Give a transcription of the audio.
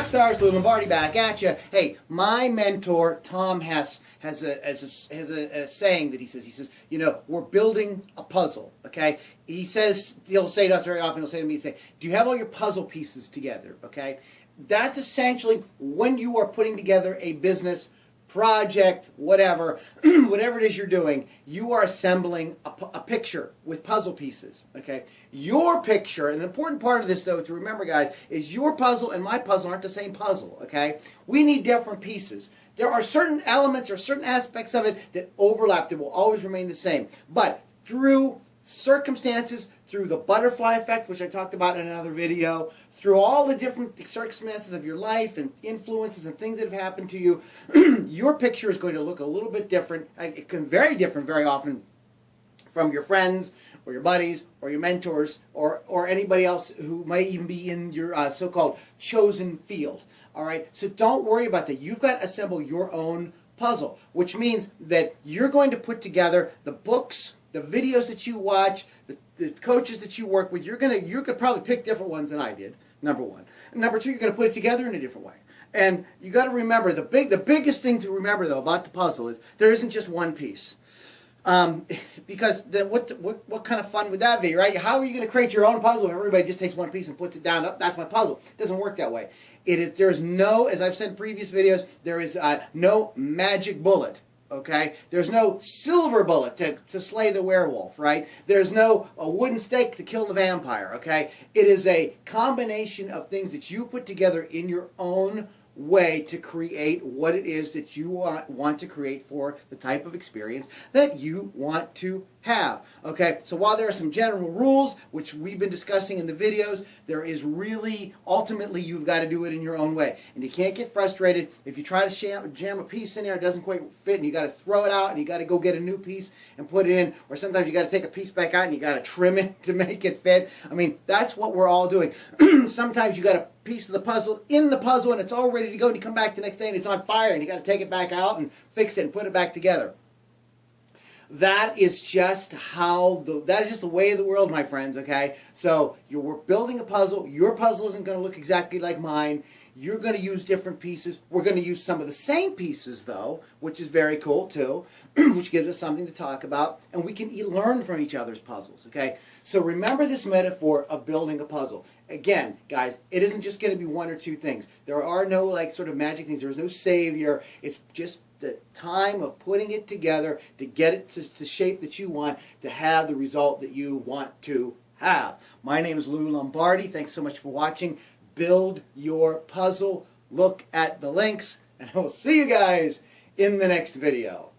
Rockstars, Lou Lombardi back at you. Hey, my mentor Tom Hess has a saying that he says, you know, we're building a puzzle. Okay, he'll say to us very often. He'll say to me, do you have all your puzzle pieces together? Okay, that's essentially when you are putting together a business project, whatever, whatever it is you're doing, you are assembling a picture with puzzle pieces, okay? Your picture, an important part of this, though, to remember, guys, is your puzzle and my puzzle aren't the same puzzle, okay? We need different pieces. There are certain elements or certain aspects of it that overlap, that will always remain the same. But through circumstances, through the butterfly effect, which I talked about in another video, through all the different circumstances of your life and influences and things that have happened to you, your picture is going to look a little bit different. It can be very different very often from your friends or your buddies or your mentors or anybody else who might even be in your so-called chosen field. All right, so don't worry about that. You've got to assemble your own puzzle, which means that you're going to put together the books, the videos that you watch, the coaches that you work with. You could probably pick different ones than I did, number one. And number two, you're going to put it together in a different way. And you got to remember, the biggest thing to remember, though, about the puzzle is there isn't just one piece. Because what kind of fun would that be, right? How are you going to create your own puzzle if everybody just takes one piece and puts it down? Oh, that's my puzzle. It doesn't work that way. There's no, as I've said in previous videos, there is no magic bullet. Okay, there's no silver bullet to slay the werewolf, right? There's no wooden stake to kill the vampire, okay? It is a combination of things that you put together in your own way to create what it is that you want to create for the type of experience that you want to have. Okay, so while there are some general rules, which we've been discussing in the videos, there is really, ultimately, you've got to do it in your own way. And you can't get frustrated if you try to jam a piece in there, it doesn't quite fit, and you got to throw it out, and you got to go get a new piece and put it in, or sometimes you got to take a piece back out and you got to trim it to make it fit. I mean, that's what we're all doing. Sometimes you got a piece of the puzzle in the puzzle and it's all ready to go, and you come back the next day and it's on fire, and you got to take it back out and fix it and put it back together. That is just the way of the world, my friends, okay? So we're building a puzzle. Your puzzle isn't going to look exactly like mine. You're going to use different pieces. We're going to use some of the same pieces, though, which is very cool, too, which gives us something to talk about, and we can learn from each other's puzzles, okay? So remember this metaphor of building a puzzle. Again, guys, it isn't just going to be one or two things. There are no, like, sort of magic things. There's no savior. It's just the time of putting it together to get it to the shape that you want, to have the result that you want to have. My name is Lou Lombardi. Thanks so much for watching. Build your puzzle. Look at the links, and I will see you guys in the next video.